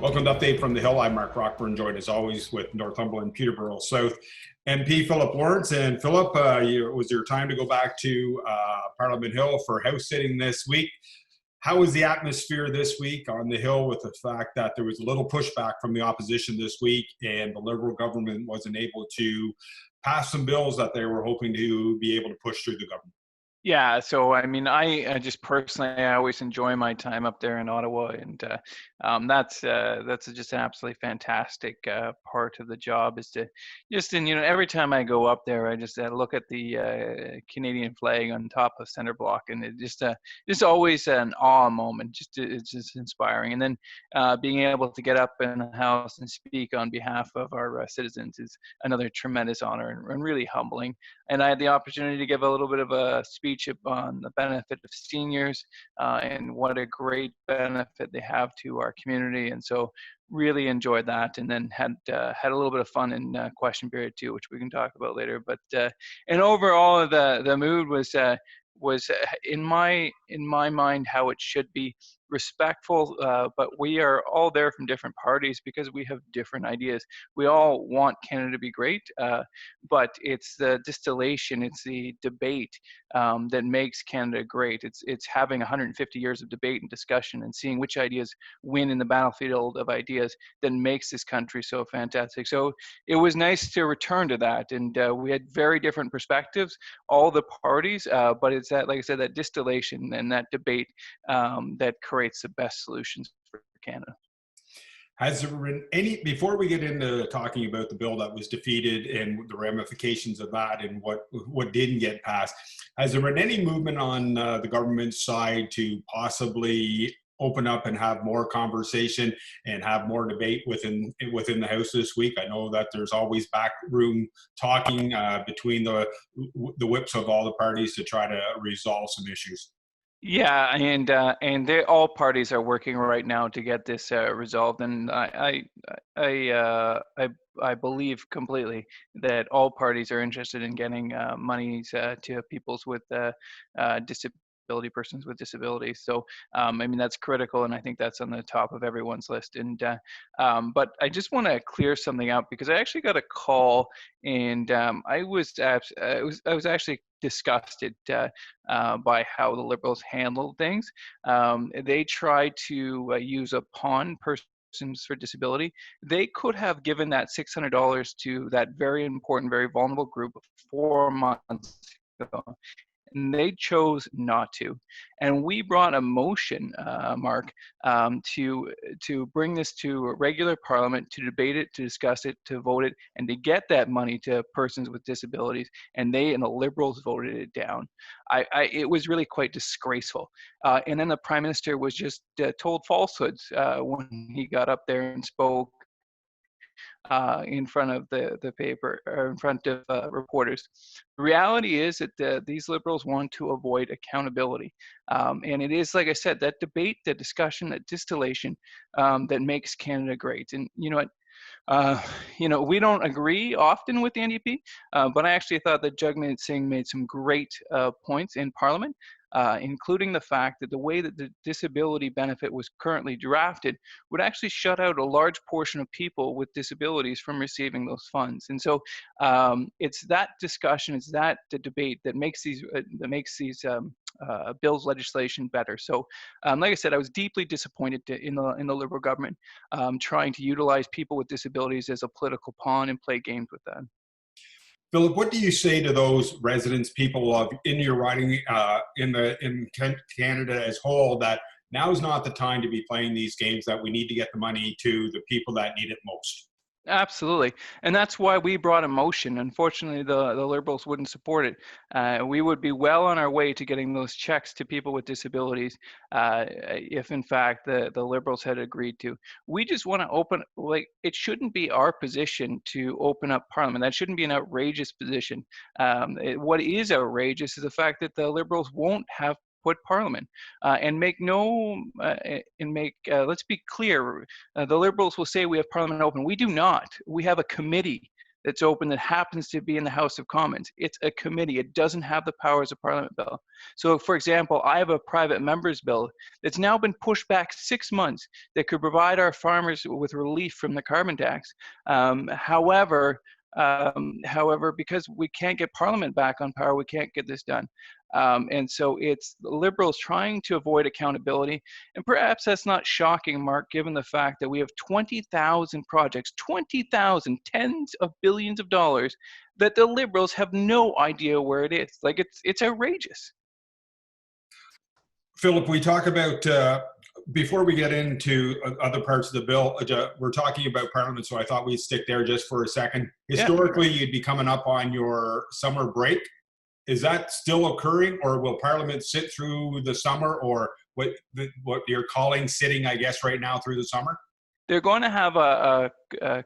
Welcome to Update from the Hill. I'm Mark Rockburn, joined as always with Northumberland Peterborough South MP Philip Lawrence. And Philip, it was your time to go back to Parliament Hill for house sitting this week. How was the atmosphere this week on the Hill with the fact that there was a little pushback from the opposition this week and the Liberal government wasn't able to pass some bills that they were hoping to be able to push through the government? Yeah, so I mean, I just personally, I always enjoy my time up there in Ottawa, and that's just an absolutely fantastic part of the job. Is to and every time I go up there, I just look at the Canadian flag on top of Center Block, and it just always an awe moment. It's just inspiring, and then being able to get up in the House and speak on behalf of our citizens is another tremendous honor and really humbling. And I had the opportunity to give a little bit of a speech on the benefit of seniors and what a great benefit they have to our community. And so really enjoyed that, and then had a little bit of fun in question period too, which we can talk about later. But and overall, the mood was in my mind how it should be: respectful, but we are all there from different parties because we have different ideas. We all want Canada to be great, but it's the distillation, it's the debate that makes Canada great. It's having 150 years of debate and discussion and seeing which ideas win in the battlefield of ideas that makes this country so fantastic. So it was nice to return to that, and we had very different perspectives, all the parties, but it's that, like I said, that distillation and that debate that creates the best solutions for Canada. Has there been any, before we get into talking about the bill that was defeated and the ramifications of that and what didn't get passed, has there been any movement on the government side to possibly open up and have more conversation and have more debate within the House this week? I know that there's always backroom talking between the whips of all the parties to try to resolve some issues. Yeah, and all parties are working right now to get this resolved, and I believe completely that all parties are interested in getting monies to peoples with persons with disabilities. So I mean, that's critical, and I think that's on the top of everyone's list. And but I just want to clear something out, because I actually got a call, and I was actually disgusted by how the Liberals handled things. They tried to use a pawn persons for disability. They could have given that $600 to that very important, very vulnerable group 4 months ago, and they chose not to. And we brought a motion, Mark, to bring this to a regular Parliament, to debate it, to discuss it, to vote it, and to get that money to persons with disabilities. And the Liberals voted it down. It was really quite disgraceful. And then the Prime Minister was just told falsehoods when he got up there and spoke in front of the paper, or in front of reporters. The reality is that these Liberals want to avoid accountability. And it is, like I said, that debate, that discussion, that distillation that makes Canada great. And you know what? We don't agree often with the NDP, but I actually thought that Jagmeet Singh made some great points in Parliament, including the fact that the way that the disability benefit was currently drafted would actually shut out a large portion of people with disabilities from receiving those funds. And so it's that discussion, it's that the debate that makes these bills legislation better. So, like I said, I was deeply disappointed in the Liberal government trying to utilize people with disabilities as a political pawn and play games with that. Philip, what do you say to those residents, people in your riding, in Canada as whole, that now is not the time to be playing these games, that we need to get the money to the people that need it most? Absolutely. And that's why we brought a motion. Unfortunately, the Liberals wouldn't support it. We would be well on our way to getting those checks to people with disabilities if, in fact, the Liberals had agreed to. We just want to open, it shouldn't be our position to open up Parliament. That shouldn't be an outrageous position. What is outrageous is the fact that the Liberals won't have put Parliament let's be clear, the Liberals will say we have Parliament open. We do not. We have a committee that's open that happens to be in the House of Commons. It's a committee. It doesn't have the powers of Parliament bill. So, for example, I have a private member's bill that's now been pushed back 6 months that could provide our farmers with relief from the carbon tax. However, because we can't get Parliament back on power, we can't get this done. And so it's the Liberals trying to avoid accountability. And perhaps that's not shocking, Mark, given the fact that we have 20,000 projects, 20,000, tens of billions of dollars, that the Liberals have no idea where it is. Like, it's outrageous. Philip, we talk about, before we get into other parts of the bill, we're talking about Parliament, so I thought we'd stick there just for a second. Historically, you'd be coming up on your summer break. Is that still occurring, or will Parliament sit through the summer, or what you're calling sitting, I guess, right now through the summer? They're going to have a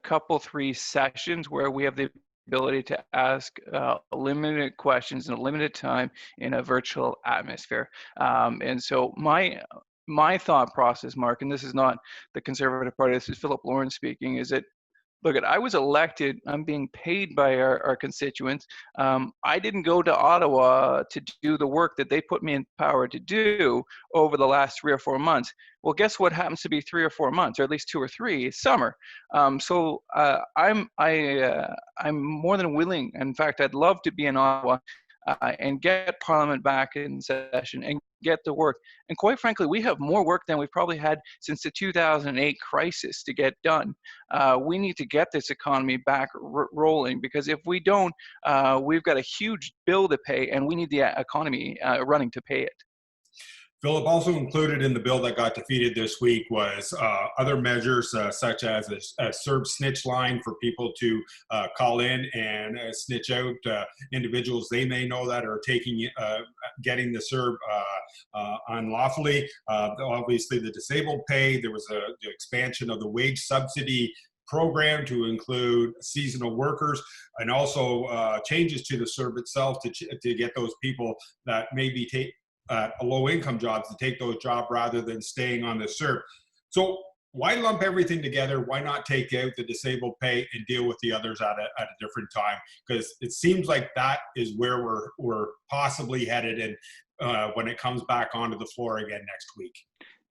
couple, 3 sessions where we have the ability to ask limited questions in a limited time in a virtual atmosphere. And so my thought process, Mark, and this is not the Conservative Party, this is Philip Lawrence speaking, is that, look, I was elected, I'm being paid by our constituents. I didn't go to Ottawa to do the work that they put me in power to do over the last 3 or 4 months. Well, guess what happens to be 3 or 4 months, or at least 2 or 3, summer. So I'm more than willing, in fact, I'd love to be in Ottawa and get Parliament back in session and get the work. And quite frankly, we have more work than we've probably had since the 2008 crisis to get done. We need to get this economy back rolling, because if we don't, we've got a huge bill to pay, and we need the economy running to pay it. Philip, also included in the bill that got defeated this week was other measures such as a CERB snitch line for people to call in and snitch out individuals they may know that are getting the CERB unlawfully. Obviously, the disabled pay. There was the expansion of the wage subsidy program to include seasonal workers, and also changes to the CERB itself to get those people that maybe low-income jobs to take those jobs rather than staying on the CERB. So why lump everything together? Why not take out the disabled pay and deal with the others at a different time? Because it seems like that is where we're possibly headed, and when it comes back onto the floor again next week.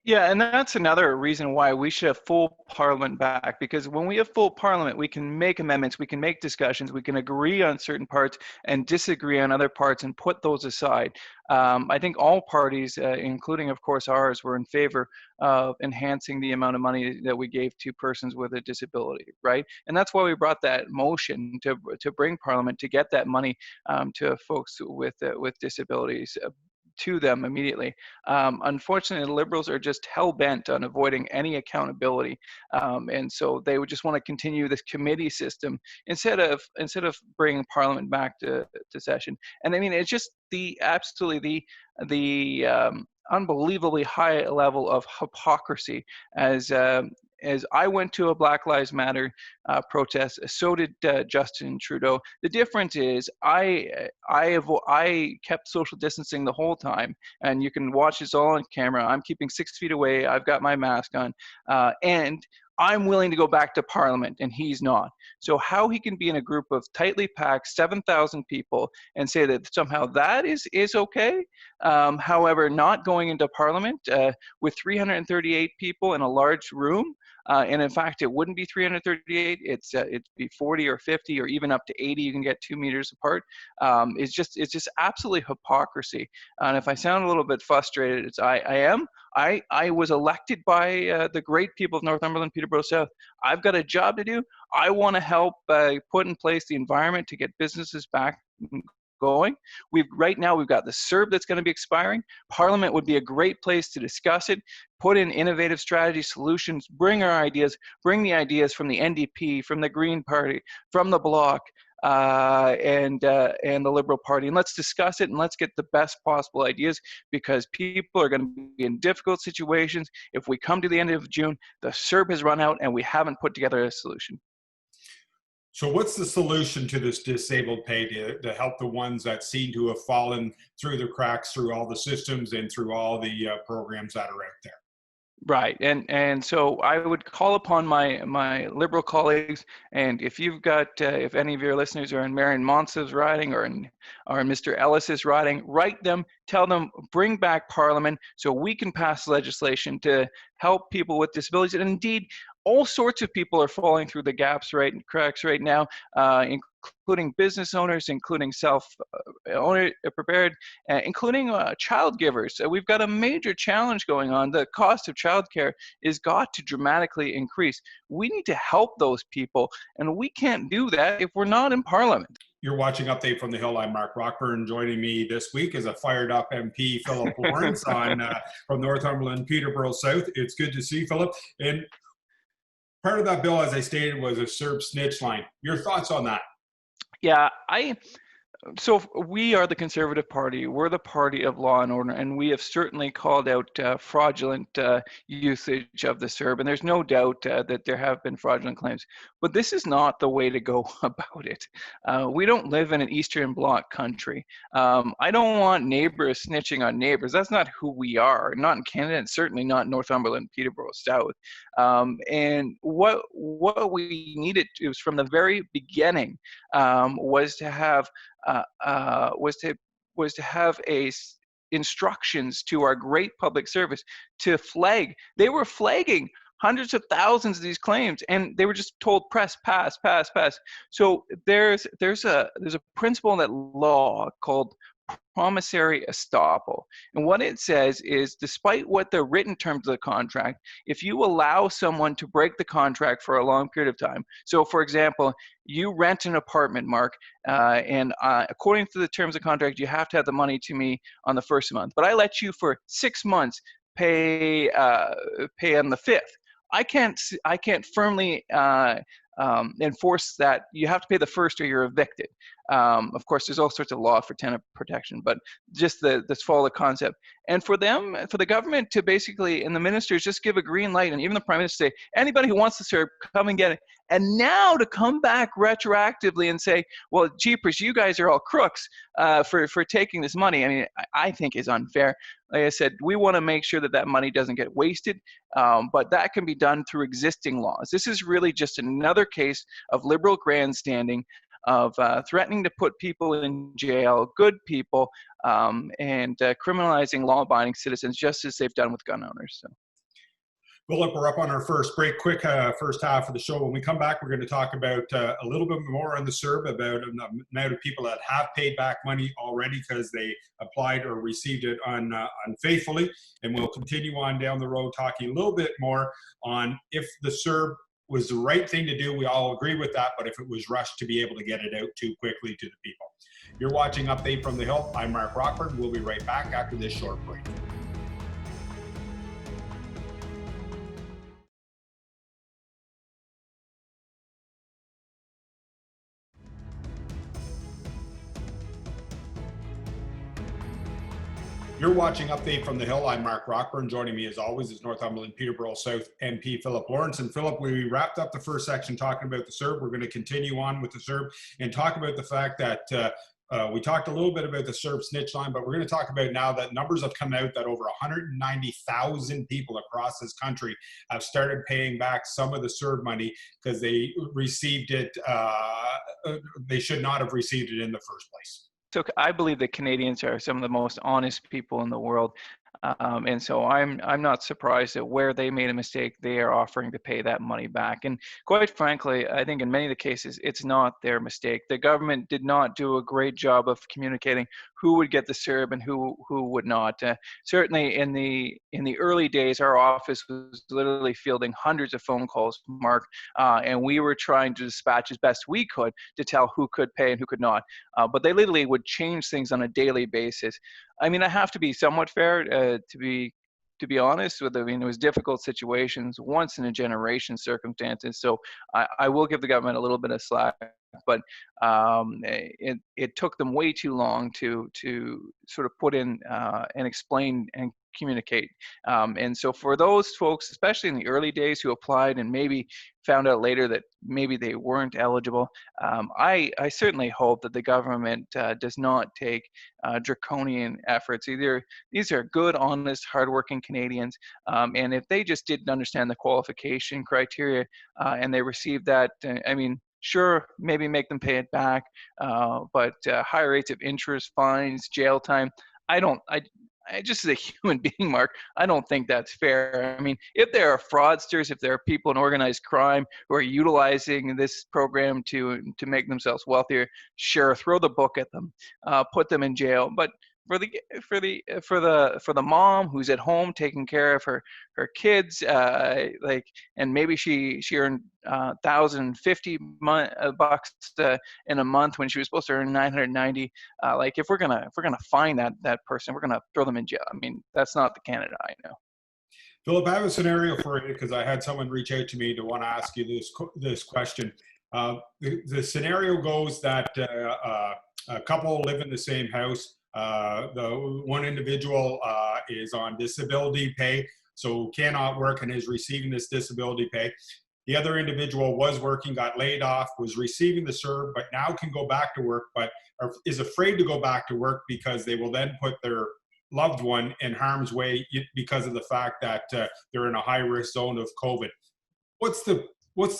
Yeah, and that's another reason why we should have full Parliament back, because when we have full Parliament, we can make amendments, we can make discussions, we can agree on certain parts and disagree on other parts and put those aside. I think all parties, including, of course, ours, were in favor of enhancing the amount of money that we gave to persons with a disability, right? And that's why we brought that motion to bring Parliament to get that money to folks with disabilities to them immediately. Unfortunately, the Liberals are just hell-bent on avoiding any accountability, and so they would just want to continue this committee system instead of bringing Parliament back to session. And I mean, it's just the unbelievably high level of hypocrisy as I went to a Black Lives Matter protest, so did Justin Trudeau. The difference is I kept social distancing the whole time, and you can watch this all on camera. I'm keeping 6 feet away. I've got my mask on, and I'm willing to go back to Parliament, and he's not. So how he can be in a group of tightly packed 7,000 people and say that somehow that is okay, however, not going into Parliament with 338 people in a large room, and in fact, it wouldn't be 338. It'd be 40 or 50 or even up to 80. You can get 2 meters apart. It's just absolutely hypocrisy. And if I sound a little bit frustrated, it's I am. I was elected by the great people of Northumberland, Peterborough South. I've got a job to do. I want to help put in place the environment to get businesses back going. Right now we've got the CERB that's going to be expiring. Parliament would be a great place to discuss it, put in innovative strategy solutions, bring our ideas, bring the ideas from the NDP, from the Green Party, from the Bloc, and the Liberal Party, and let's discuss it and let's get the best possible ideas, because people are going to be in difficult situations. If we come to the end of June, the CERB has run out and we haven't put together a solution. So what's the solution to this disabled pay to help the ones that seem to have fallen through the cracks, through all the systems and through all the programs that are out there? Right, and so I would call upon my liberal colleagues, and if you've got if any of your listeners are in Marion Monsa's riding or in Mr. Ellis's riding, write them, tell them, bring back Parliament so we can pass legislation to help people with disabilities. And indeed, all sorts of people are falling through the cracks right now, including business owners, including self-owner prepared, including child givers. We've got a major challenge going on. The cost of childcare is got to dramatically increase. We need to help those people, and we can't do that if we're not in Parliament. You're watching Update from the Hill. I'm Mark Rockburn. Joining me this week is a fired up MP, Philip Lawrence, from Northumberland, Peterborough South. It's good to see Philip. And part of that bill, as I stated, was a CERB snitch line. Your thoughts on that? Yeah, so we are the Conservative Party. We're the party of law and order, and we have certainly called out fraudulent usage of the CERB, and there's no doubt that there have been fraudulent claims. But this is not the way to go about it. We don't live in an Eastern Bloc country. I don't want neighbors snitching on neighbors. That's not who we are, not in Canada, and certainly not Northumberland, Peterborough South. And what we needed was from the very beginning was to have was to have instructions to our great public service to flag. They were flagging hundreds of thousands of these claims, and they were just told press, pass, pass, pass. So there's a principle in that law called promissory estoppel. And what it says is, despite what the written terms of the contract, if you allow someone to break the contract for a long period of time, so for example, you rent an apartment, Mark, and according to the terms of contract, you have to have the money to me on the first month, but I let you for 6 months pay on the 5th. I can't firmly enforce that you have to pay the first or you're evicted. Of course, there's all sorts of law for tenant protection, but just this follow the concept. And for the government to basically, and the ministers just give a green light, and even the prime minister say, anybody who wants to serve, come and get it. And now to come back retroactively and say, well, jeepers, you guys are all crooks for taking this money, I mean, I think is unfair. Like I said, we want to make sure that money doesn't get wasted, but that can be done through existing laws. This is really just another case of liberal grandstanding, of threatening to put people in jail, good people, and criminalizing law-abiding citizens, just as they've done with gun owners. So. Philip, we're up on our first break. Quick first half of the show. When we come back, we're going to talk about a little bit more on the CERB, about the amount of people that have paid back money already because they applied or received it unfaithfully. And we'll continue on down the road talking a little bit more on if the CERB was the right thing to do. We all agree with that, but if it was rushed to be able to get it out too quickly to the people. You're watching Update from the Hill. I'm Mark Rockburn. We'll be right back after this short break. You're watching Update from the Hill. I'm Mark Rockburn. Joining me as always is Northumberland Peterborough South MP Philip Lawrence. And Philip, we wrapped up the first section talking about the CERB. We're going to continue on with the CERB and talk about the fact that we talked a little bit about the CERB snitch line, but we're going to talk about now that numbers have come out that over 190,000 people across this country have started paying back some of the CERB money because they received it. They should not have received it in the first place. So I believe that Canadians are some of the most honest people in the world. And so I'm not surprised that where they made a mistake, they are offering to pay that money back. And quite frankly, I think in many of the cases, it's not their mistake. The government did not do a great job of communicating who would get the CERB and who would not. Certainly in the early days, our office was literally fielding hundreds of phone calls, Mark, and we were trying to dispatch as best we could to tell who could pay and who could not. But they literally would change things on a daily basis. I mean, I have to be somewhat fair to be honest with. I mean, it was difficult situations, once in a generation circumstances. So I will give the government a little bit of slack but it took them way too long to sort of put in and explain and communicate. And so for those folks, especially in the early days, who applied and maybe found out later that maybe they weren't eligible, I certainly hope that the government does not take draconian efforts. Either these are good, honest, hardworking Canadians, and if they just didn't understand the qualification criteria and they received that, I mean, sure, maybe make them pay it back, but higher rates of interest, fines, jail time, I don't, I just as a human being, Mark, I don't think that's fair. I mean, if there are fraudsters, if there are people in organized crime who are utilizing this program to make themselves wealthier, sure, throw the book at them, put them in jail. But for the mom who's at home taking care of her kids, like, and maybe she earned $1,050 in a month when she was supposed to earn 990. Like, if we're gonna find that person, we're gonna throw them in jail. I mean, that's not the Canada I know. Philip, I have a scenario for you because I had someone reach out to me to want to ask you this question. The scenario goes that a couple live in the same house. The one individual is on disability pay, so cannot work and is receiving this disability pay. The other individual was working, got laid off, was receiving the CERB, but now can go back to work, but is afraid to go back to work because they will then put their loved one in harm's way because of the fact that they're in a high-risk zone of COVID. What's the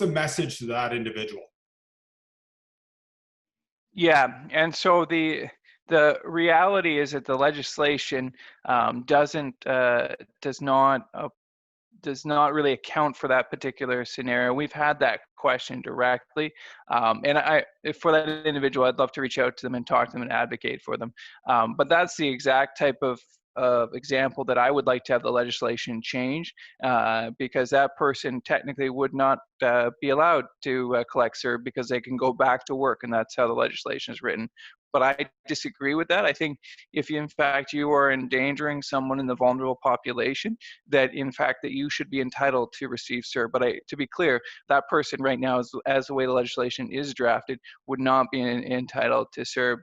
message to that individual? Yeah, and so the reality is that the legislation does not really account for that particular scenario. We've had that question directly, and for that individual, I'd love to reach out to them and talk to them and advocate for them. But that's the exact type of example that I would like to have the legislation change, because that person technically would not be allowed to collect CERB because they can go back to work, and that's how the legislation is written. But I disagree with that. I think if in fact you are endangering someone in the vulnerable population, that in fact that you should be entitled to receive CERB. But to be clear, that person right now, as the way the legislation is drafted, would not be entitled to CERB.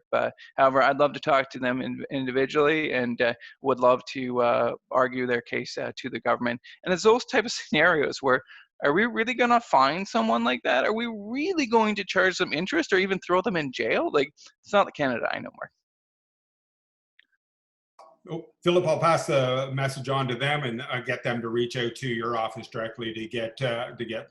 However, I'd love to talk to them individually, and would love to argue their case to the government. And it's those type of scenarios where, are we really going to fine someone like that? Are we really going to charge them interest or even throw them in jail? Like, it's not the Canada I know, Mark. Oh, Philip, I'll pass the message on to them and get them to reach out to your office directly to get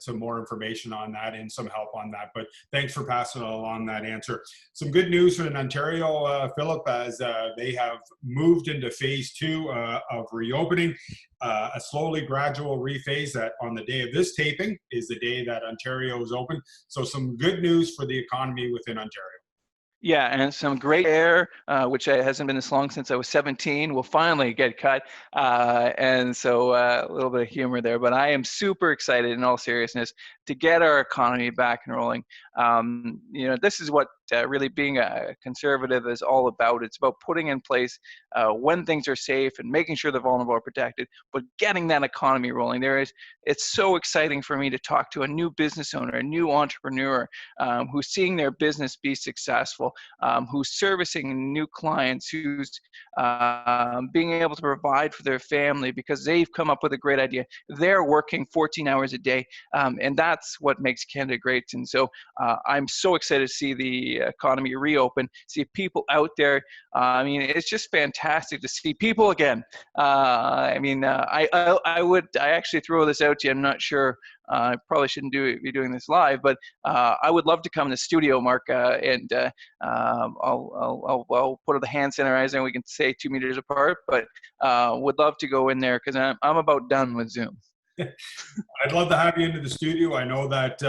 some more information on that and some help on that. But thanks for passing along that answer. Some good news in Ontario, Philip, as they have moved into phase 2 of reopening. A slowly gradual rephase that on the day of this taping is the day that Ontario is open. So some good news for the economy within Ontario. Yeah, and some great air, which hasn't been this long since I was 17, will finally get cut. And so a little bit of humor there, but I am super excited in all seriousness to get our economy back and rolling. This is what really being a conservative is all about. It's about putting in place when things are safe and making sure the vulnerable are protected, but getting that economy rolling. It's so exciting for me to talk to a new business owner, a new entrepreneur who's seeing their business be successful, who's servicing new clients, who's being able to provide for their family because they've come up with a great idea. They're working 14 hours a day, and that's what makes Canada great. And so I'm so excited to see the economy reopen, see people out there. I mean, it's just fantastic to see people again. I actually throw this out to you. I'm not sure. I probably shouldn't be doing this live, but I would love to come in the studio, Mark, and I'll put the hand sanitizer and we can stay 2 meters apart. But would love to go in there because I'm about done with Zoom. I'd love to have you into the studio. I know that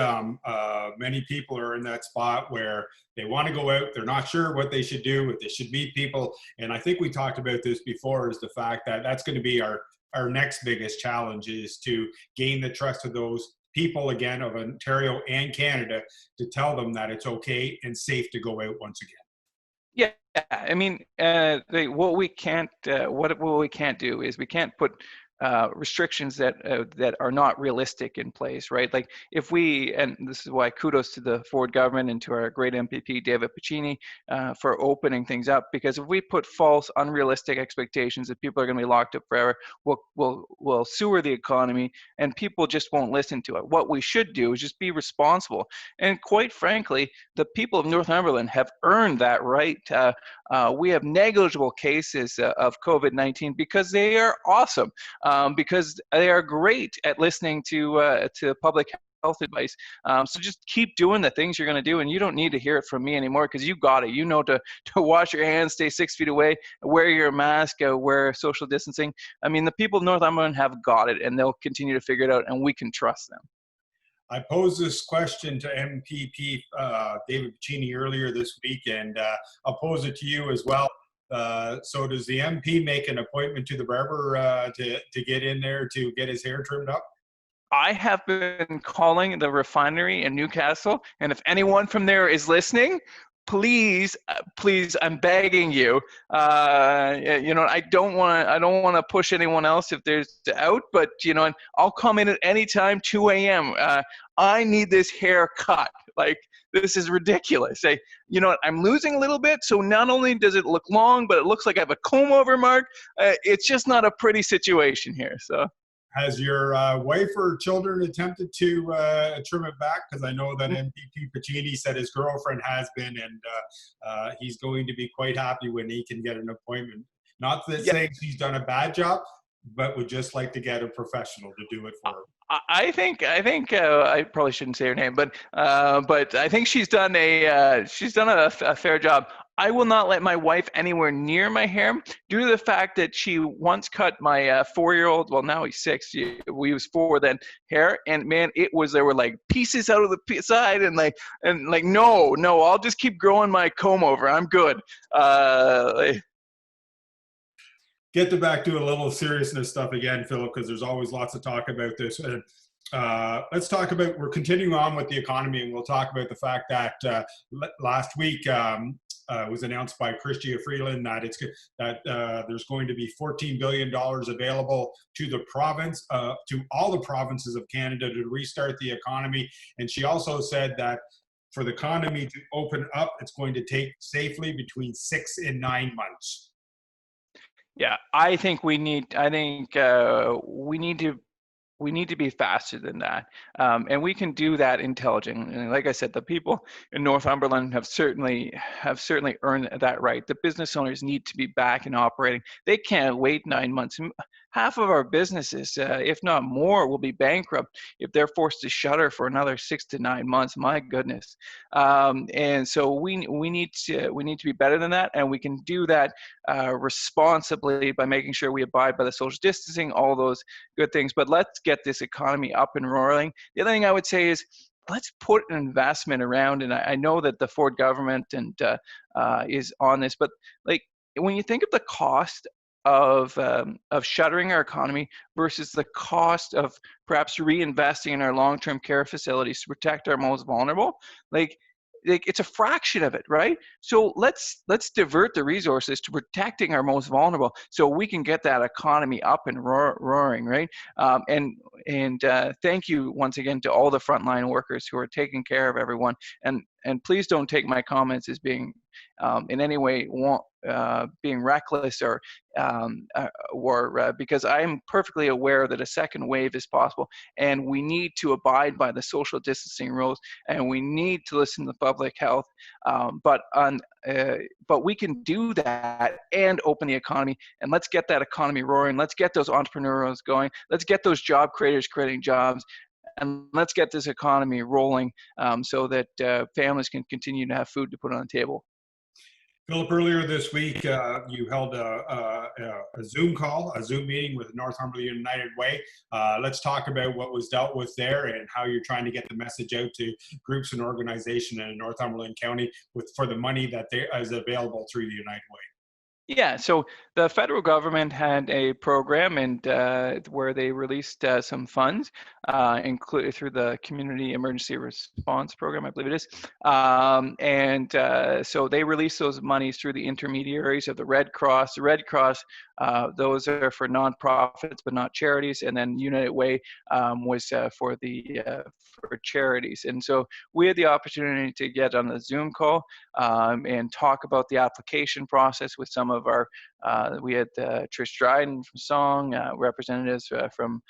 many people are in that spot where they want to go out. They're not sure what they should do, if they should meet people. And I think we talked about this before, is the fact that that's going to be our next biggest challenge, is to gain the trust of those people, again, of Ontario and Canada, to tell them that it's okay and safe to go out once again. Yeah, I mean, what we can't do is we can't put restrictions that are not realistic in place, right? Like if we, and this is why kudos to the Ford government and to our great MPP David Piccini for opening things up, because if we put false, unrealistic expectations that people are going to be locked up forever, we'll sewer the economy, and people just won't listen to it. What we should do is just be responsible, and quite frankly, the people of Northumberland have earned that right. We have negligible cases of COVID-19 because they are awesome, because they are great at listening to public health advice. So just keep doing the things you're going to do, and you don't need to hear it from me anymore because you got it. You know to wash your hands, stay 6 feet away, wear your mask, wear social distancing. I mean, the people of Northumberland have got it, and they'll continue to figure it out, and we can trust them. I posed this question to MPP David Piccini earlier this week, and I'll pose it to you as well. So does the MP make an appointment to the barber to get in there to get his hair trimmed up? I have been calling the refinery in Newcastle, and if anyone from there is listening, please, please, I'm begging you. I don't want to push anyone else if there's out, but and I'll come in at any time, 2 a.m. I need this hair cut. Like, this is ridiculous. I'm losing a little bit, so not only does it look long, but it looks like I have a comb over, Mark. It's just not a pretty situation here. So. Has your wife or children attempted to trim it back? Because I know that MPP Piccini said his girlfriend has been, and he's going to be quite happy when he can get an appointment. Not that saying she's done a bad job, but would just like to get a professional to do it for her. I think I probably shouldn't say her name, but I think she's done a fair job. I will not let my wife anywhere near my hair due to the fact that she once cut my 4-year-old, well, now he's 6, we was 4 then, hair, and man, there were like pieces out of the side, and no, I'll just keep growing my comb over. I'm good. Get back to a little seriousness stuff again, Philip, because there's always lots to talk about this. And let's talk about, we're continuing on with the economy, and we'll talk about the fact that last week it was announced by Chrystia Freeland that there's going to be $14 billion available to the province, to all the provinces of Canada to restart the economy. And she also said that for the economy to open up, it's going to take safely between 6 and 9 months. Yeah, I think we need to be faster than that, and we can do that intelligently. And like I said, the people in Northumberland have certainly earned that right. The business owners need to be back and operating. They can't wait 9 months. Half of our businesses, if not more, will be bankrupt if they're forced to shutter for another 6 to 9 months. My goodness. And so we need to be better than that, and we can do that responsibly by making sure we abide by the social distancing, all those good things. But let's get this economy up and rolling. The other thing I would say is, let's put an investment around, and I know that the Ford government is on this, but like when you think of the cost of shuttering our economy versus the cost of perhaps reinvesting in our long-term care facilities to protect our most vulnerable, like it's a fraction of it, right? So let's divert the resources to protecting our most vulnerable, so we can get that economy up and roaring, right? And thank you once again to all the frontline workers who are taking care of everyone. And please don't take my comments as being in any way being reckless or because I am perfectly aware that a second wave is possible, and we need to abide by the social distancing rules, and we need to listen to public health. But we can do that and open the economy, and let's get that economy roaring. Let's get those entrepreneurs going. Let's get those job creators creating jobs. And let's get this economy rolling so that families can continue to have food to put on the table. Philip, earlier this week, you held a Zoom call, a Zoom meeting with Northumberland United Way. Let's talk about what was dealt with there and how you're trying to get the message out to groups and organizations in Northumberland County for the money that is available through the United Way. Yeah, so the federal government had a program and where they released some funds, included through the Community Emergency Response Program, I believe it is. So they released those monies through the intermediaries of the Red Cross. The Red Cross, those are for nonprofits but not charities, and then United Way was for charities. And so we had the opportunity to get on the Zoom call and talk about the application process with some of our, we had Trish Dryden from Song, representatives from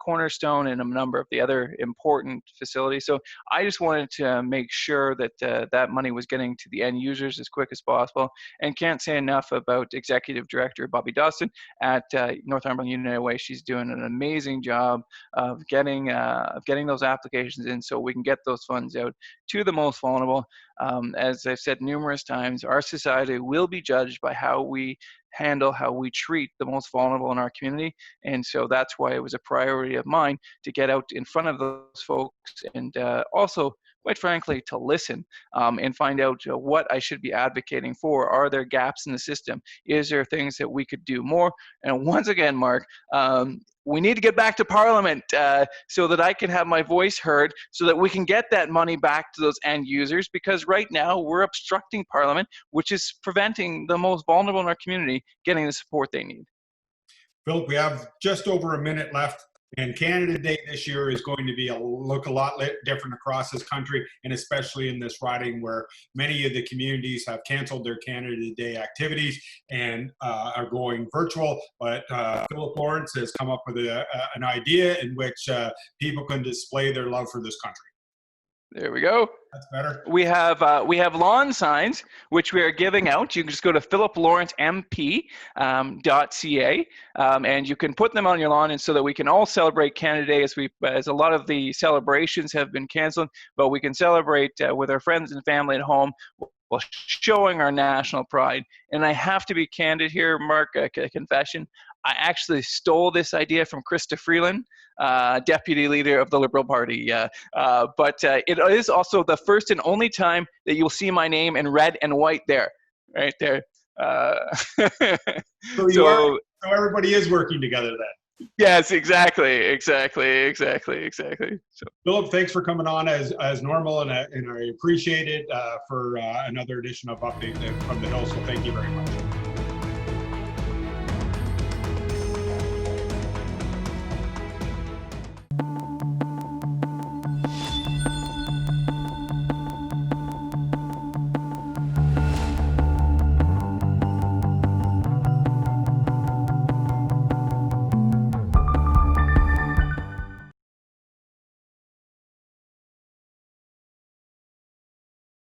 Cornerstone and a number of the other important facilities. So I just wanted to make sure that that money was getting to the end users as quick as possible, and can't say enough about Executive Director Bobby Dawson at Northumberland United Way. She's doing an amazing job of getting those applications in so we can get those funds out to the most vulnerable. As I've said numerous times, our society will be judged by how we handle, how we treat the most vulnerable in our community. And so that's why it was a priority of mine to get out in front of those folks and also, quite frankly, to listen and find out what I should be advocating for. Are there gaps in the system? Is there things that we could do more? And once again, Mark, we need to get back to Parliament so that I can have my voice heard, so that we can get that money back to those end users, because right now we're obstructing Parliament, which is preventing the most vulnerable in our community getting the support they need. Philip, we have just over a minute left, and Canada Day this year is going to be look a lot different across this country, and especially in this riding where many of the communities have canceled their Canada Day activities and are going virtual. But Philip Lawrence has come up with an idea in which people can display their love for this country. There we go. That's better. We have lawn signs, which we are giving out. You can just go to phipliplawrencemp.ca, and you can put them on your lawn, and so that we can all celebrate Canada Day, as a lot of the celebrations have been canceled, but we can celebrate with our friends and family at home while showing our national pride. And I have to be candid here, Mark, a confession. I actually stole this idea from Krista Freeland, deputy leader of the Liberal Party. But it is also the first and only time that you'll see my name in red and white there, right there. So everybody is working together then. Yes, exactly. So, Philip, thanks for coming on as normal, and I appreciate it for another edition of Update from the Hill. So thank you very much.